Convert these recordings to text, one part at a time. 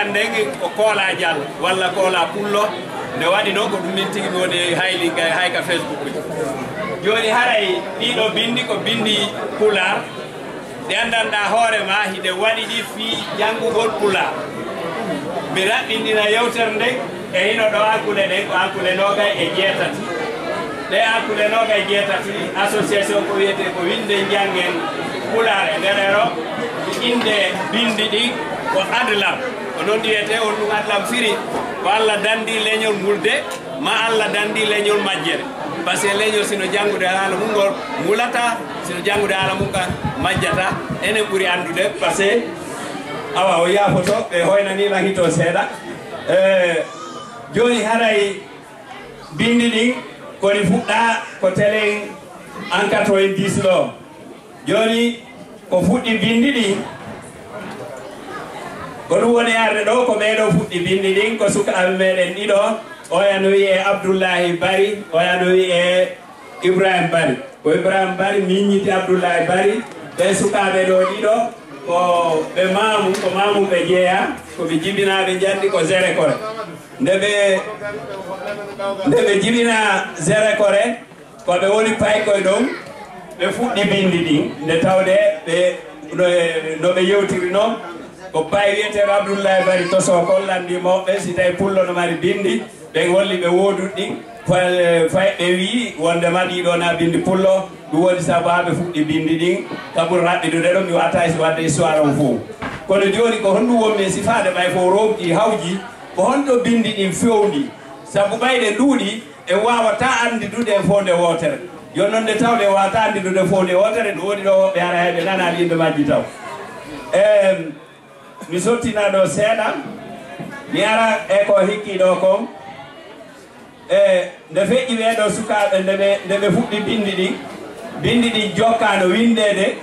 nden ko koola diallo walla koola pullo nde waɗi noon ko ɗum min tigi woni hayli hayka Facebook joni haray ɗiɗo bindi ko bindi pular ɗe andanɗa hoorema hiɗe waɗi ɗi fii janngugol pular mi raɓɓindina yewtere nden e hino ɗo hakkude ɗen ko hakkude nogay e jeetati ɗe hakkude nogay e jeetati association ko wiyete ko winde janggen pular e nderero inde bindi ɗi ko adlam ko noon wiyete on ɗum adlam firi ko Allah dandi leñol mulde ma Allah dandi leñol majjere par ce que leñol sino janngude haala mum ngol mulata sino janngude haala mum ka majjata enen ɓuri andude par ce que awa o yaafoto ɓe hoynanima hito seeɗa joni haray bindi ɗin koni fuɗɗa ko télé en 90 ɗo joni ko fuɗɗi bindi ɗin ko ɗum woni arde ɗo ko ɓeɗo fuɗɗi bindi ɗin ko sukaɓe meɗen ɗiɗo oyano wiye Abdoullahi Bari oyano wiye Ibrahima Bari ko Ibrahima Bari miññiti Abdoullahi Bari ɓe sukaɓe ɗo ɗiɗo ko ɓe mamum ko mamum ɓe jeeya ko ɓe jibinaɓe jandi ko zere kore nde ɓe jibina zere kore ko ɓe woni paykoye ɗon ɓe fuɗɗi bindi ɗin nde tawde ɓe no ɓe yewtiri noon ko pay wiyeteɗo Abdoullahi Bari toso kollandi mawɓe si tawi pullo no mari bindi ɓe golli ɓe woduɗ ɗin fay ɓe wi wondema ɗiɗo na bindi pullo ɗum woni saabu ha ɓe fuɗɗi bindi ɗin kabur raɓɓidude ɗo mi wata wadde histoire on fof kono joni ko honɗum wonmi sifade ɓay fo romɗi hawji ko honɗo bindi ɗin fewndi saabu ɓayɗe ɗuuɗi e wawata andidude e fonde wotere yon noon nde tawde wawata andidude fonde wotere ɗum woni ɗo woɓɓe hara heɓe nana inde majji taw mi sottina ɗo seeɗa mi ara e ko hikki ɗo kon nde feƴƴi ɓeɗo sukaɓe nde ɓe fuɗɗi bindi ɗi jokkano windede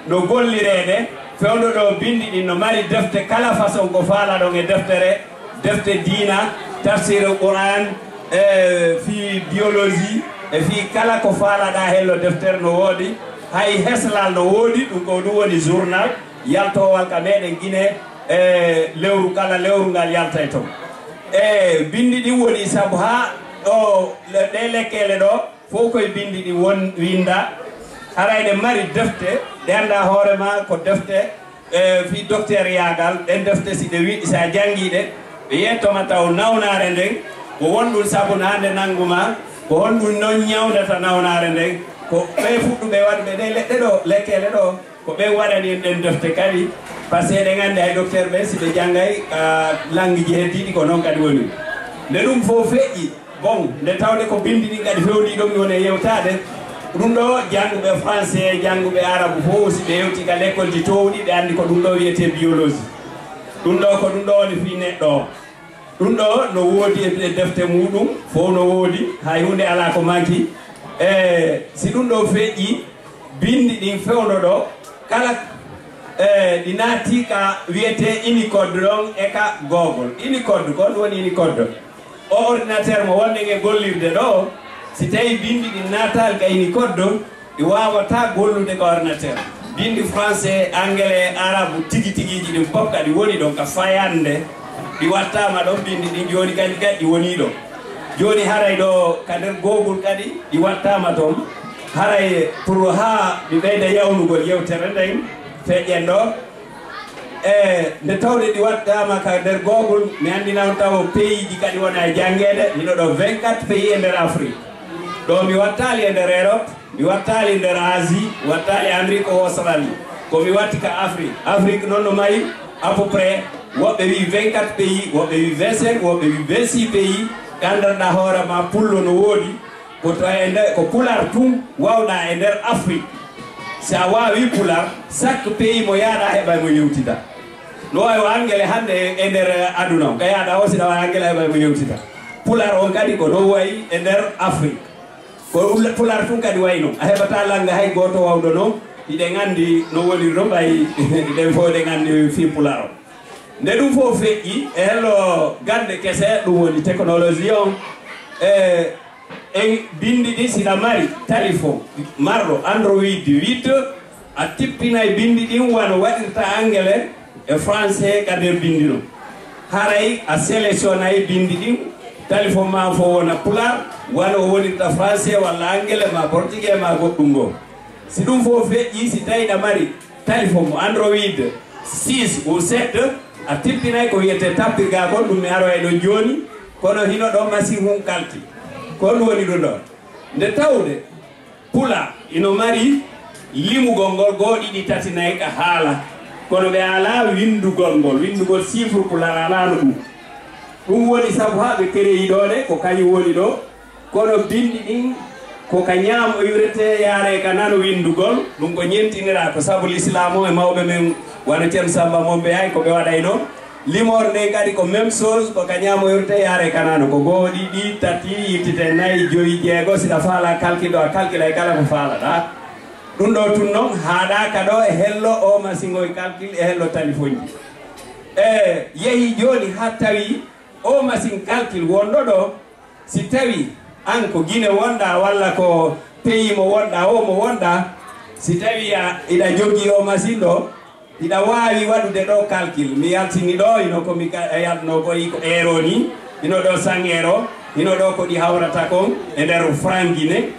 no gollirede fewdo ɗo bindi ɗi no mari defte kala façon ko faala ɗon e defte diina tafsir Qur'an fi biologie e fi kala ko faalaɗa hello deftere no woodi hay heslal no woodi ɗum ko ɗum woni journal yaltowal ka meɗen Guinée lewru kala lewru ngal yaltay toon bindi ɗi woni saabu ha ɗo ɗe lekkele ɗo fof koye bindi ɗi won winda harayde mari defte ɗe anda hoorema ko defte fi docteur yagal ɗen defte si ɗe wiɗi sa jangguiɗe ɓe yettoma taw nawnare nden ko wonɗum saabu nande nangguma ko honɗum noon ñawdata nawnare nden ko ɓe fuɗɗuɓe waɗɓe ɗe leɗɗe ɗo lekkele ɗo ko ɓe waɗani ɗen defte kadi par ce que ɗe gandi hay docteur ɓe si ɓe janggay langue ji heddiɗi ko noon kadi woni nde ɗum fof feƴƴi bon nde tawde ko bindi ɗin kadi fewndi ɗo mi woni e yewtade ɗum ɗo jangguɓe français jangguɓe arabe fof si ɓe yewti ka l'école ji towɗi ɓe andi ko ɗum ɗo wiyete biologie ɗum ɗo ko ɗum ɗo woni fi neɗɗo o ɗum ɗo no woodi e defte muɗum fof no woodi hay hunde ala ko manki si ɗum ɗo feƴƴi bindi ɗin fewno ɗo kala ɗi naati ka wiyete Unicode ɗon e ka Google Unicode ko ɗum woni Unicode o ordinateur mo wonɗen e gollirde ɗo si tawi bindi ɗi natal ka Unicode ɗi wawata gollude ka ordinateur bindi français anglais arabe tigi tigiji ɗin pop kadi woni ɗon ka fayande ɗi wattama ɗon bindi ɗin joni kadi ɗi woni ɗo joni haray ɗo ka nder Google kadi ɗi wattama toon haray pour ha mi ɓeyda yawnugol yewtere nden feƴƴen ɗo nde tawde ɗi wattama ka nder Google mi andinam taw pays ji kadi wona e janggede miɗo ɗo 24 pays e nder Afrique ɗo mi wattali e nder Europe mi wattali e nder Asie mi wattali Amérique o Australie ko mi watti ka Afrique noon no mayi à peu près woɓɓe wi 24 pays woɓɓe wi 25 woɓɓe wi 26 pays gandanɗa hoorema pullo no woodi ko to e nder ko pular tum wawɗa e nder Afrique sa wawi pular chaque pays mo yaaɗa heɓay mo yewtita no wawi o anglais hande e nder aduna o ka yaaɗa o siɗa wawi anglais heɓay mo yewtita pular on kadi ko ɗo wayi e nder Afrique ko pular tum kadi wayi noon a heɓata langa hay goto wawɗo noon iɗen andi no woni ɗo ɓay ɗen fof ɗen andi fi pular o nde ɗum fof feƴƴi e hello gande kese ɗum woni technologie on en bindi ɗi siɗa mari téléphone marɗo Android 8 a tippina e bindi ɗin wano waɗirta anglais e français ka nder bindi ɗo haray a sélectionnay bindi ɗin téléphone ma fo wona pular wano o wonirta français walla anglais ma portugais ma goɗɗum ngo si ɗum fof feƴƴi si tawi ɗa mari téléphone mo android 6 ou 7 a tippinay ko wiyete tappirga kon ɗum mi aroy ɗo joni kono hino ɗo machine hum kalti ko ɗum woni ɗum ɗo nde tawde pula ino mari limugol ngol goo ɗiɗi tati nayyi ka haala kono ɓe ala windugol chiffre pular alano ɗum woni sabu ha ɓe créyiɗoɗe ko kañum woni ɗo kono bindi ɗin koko ñaam o yurete yaare ka nano windugol ɗum ko ñentinira ko sabu l'islam o e mawɓe men wano ceerno Samba momɓe hay ko ɓe waɗayno limor nde kadi ko même chose ko ka ñaam o yurete yaare ka nano ko goo ɗiɗi tati yittite nayyi joyi jeego siɗa faala calcule o a calcule kala ko faalaɗa ɗum ɗo tun noon haaɗaka ɗo e hello o machine o e calcule e hello téléphone ji yeehi joni ha tawi o machine calcule wonɗo ɗo si tawi an ko Guinée wonɗa walla ko pays mo wonɗa o mo wonɗa si tawi iɗa jogui o machine ɗo iɗa wawi waɗude ɗo calcule mi yaltini ɗo ino komi yaltno koyi ko euro ni ino ɗo 100 euro ino ɗo ko ɗi hawrata kon e nder franc Guinée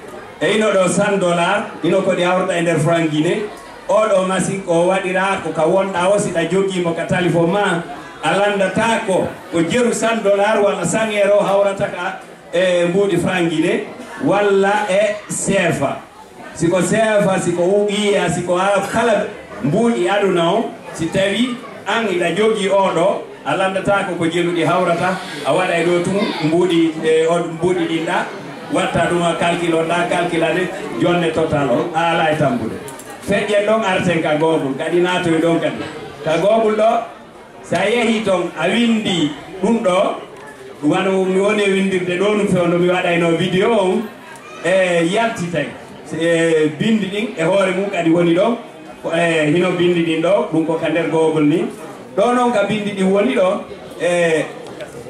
e ino ɗo 100 dollars ino ko ɗi hawrata e nder franc Guinée oɗo machine ko waɗira ko ka wonɗa o siɗa joguimo ka téléphone ma a landata ko jeeru 100 dollars walla 100 euro hawrata ka e mbuuɗi franc Guinée walla e CFA siko CFA siko uqiya siko kala mbuuɗi aduna o si tawi an iɗa jogui oɗo a landata ko jeeruɗi hawrata a waɗa ɗo tun mbuuɗi mbuuɗi ɗinɗa watta ɗum a calcule oɗa calculade jonne total o a ala e tambude feƴƴen ɗon arten ka Google kadi natoy ɗon kadi ka Google ɗo sa yeehi toon a windi ɗum ɗo wano mi woni windirde ɗo no fewno mi waɗayno vidéo on e yaltitay bindi ɗin e hoore mum kadi woni ɗo hino bindi ɗin ɗo ɗum ko ka nder Google ni ɗo noon ka bindi ɗin woni ɗo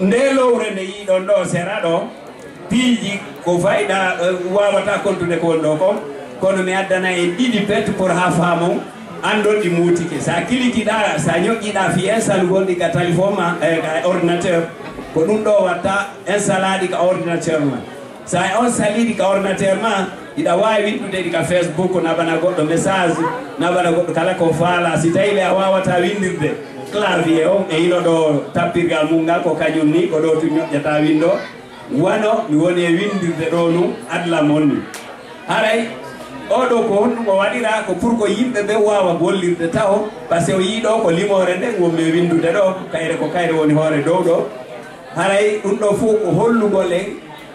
nde lowre nde yiɗon ɗo sera ɗo piiji ko fayɗa wawata kontude ko woni ɗo ko kono mi addana en ɗiɗi pet pour ha faamon andon ɗi muutike sa kilikiɗa sa ñoƴƴiɗa fi installe gonɗi ka téléphone ma ka ordinateur ko ɗum ɗo watta installaɗi ka ordinateur ma sa on saliɗi ka ordinateur ma iɗa wawi windude ɗi ka Facebook nabana goɗɗo message nabana goɗɗo kala ko faala si tawi a wawata windirde clavier on e ino ɗo tappirgal mum ngal ko kañum ni ko ɗo tu ñoƴƴata windo wano mi woni e windirde ɗo nu adlam on ni haray oɗo ko honɗum o waɗira ko pour ko yimɓe ɓe wawa gollirde taw par ce que o yiiɗo ko limore nde wonmi windude ɗo ko kayre woni hoore dow ɗo haray ɗum ɗo fof ko hollugol en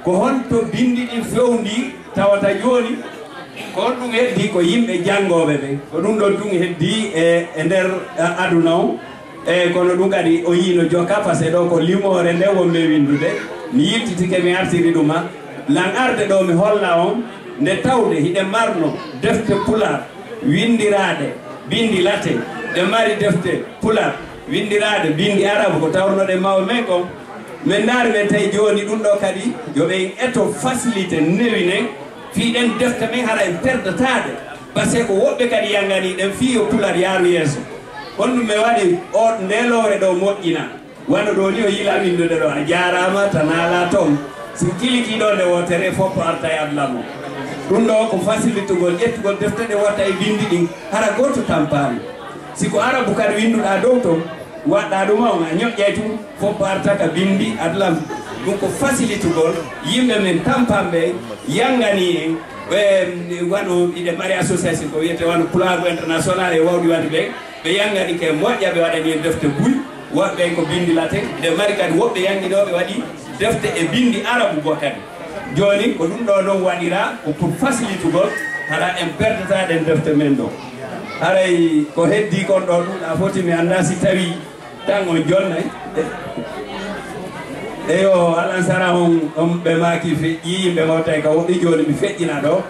ko honto bindi ɗi fewndi tawata joni ko honɗum heddi ko yimɓe janggoɓe ɓe ko ɗum ɗon tun heddi e nder aduna o kono ɗum kadi o yiino jokka par ce que ɗo ko limore nde wonmi windude mi yiltitike mi artiri ɗuma lan arde ɗo mi holla on nde tawde hiɗe marno defte pular windirade bindi latin ɗe mari defte pular windirade bindi arabe ko tawnoɗe mawɓe men kon min naari men tawi joni ɗum ɗo kadi yoɓen eto facilité newine fiiɗen defte men hara en perdatade par ce que ko woɓɓe kadi yangani ɗen fiyo pular yaaru yeeso honɗum mi waɗi o ndelore ɗo moƴƴina wano ɗo ni o yiila windude ɗo a jarama tan ala toon si kilikiɗo nde wotere fof arta e adlamo ɗum ɗo ko facilitugol ƴettugol defte ɗe watta e bindi ɗin hara goto tampani siko arabu kadi winduɗa dow toon waɗɗa ɗum on a ñoƴƴay tum fof arta ka bindi adlam ɗum ko facilitugol yimɓe men tampamɓe yangani en waɗo iɗe mari association ko wiyete wano pulago international e wawɗi wadde ɓe ɓe yangani ke moƴƴa ɓe waɗani en defte buy woɓɓe ko bindi latin iɗe mari kadi woɓɓe yanguinoɓe waɗi defte e bindi arabu go kadi joni ko ɗum ɗo ɗon waɗira ko pour facilitugol haɗa en perdataɗen defte men ɗo haray ko heddi kon ɗo ɗum a foti mi anda si tawi tan on jonnay eyo alansara on ɓe maki feƴƴi yimɓe mawtay ka woɗɗi joni mi feƴƴina ɗo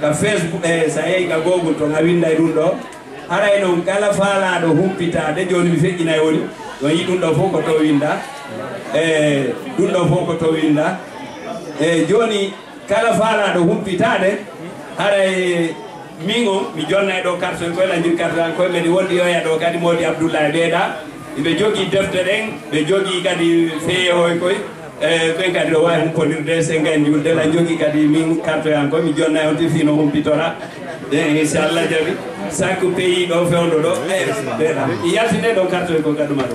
ka Facebook sa yeehi ka Google to a winday ɗum ɗo haray noon kala faalaɗo humpitade joni mi feƴƴinay woni ɗon yi ɗum ɗo fof ko to winda ɗum ɗo fof ko to winda joni kala faalaɗo humpitade haray min o mi jonnay ɗo carte koye landir carte an koye mbeɗe wondi yoya ɗo kadi modi Abdoulaye ɓeeɗa ɓe jogii defte ɗen ɓe jogii kadi feehoy koye ɓen kadi ɗo wawi humpondirde se gandi julde la jogii kadi min carte yan ko mi jonna on ti fino humpitora inchallah jaɓi chaque pays ɗo fewndo ɗo yaltine ɗo carte ko gaɗuma ɗo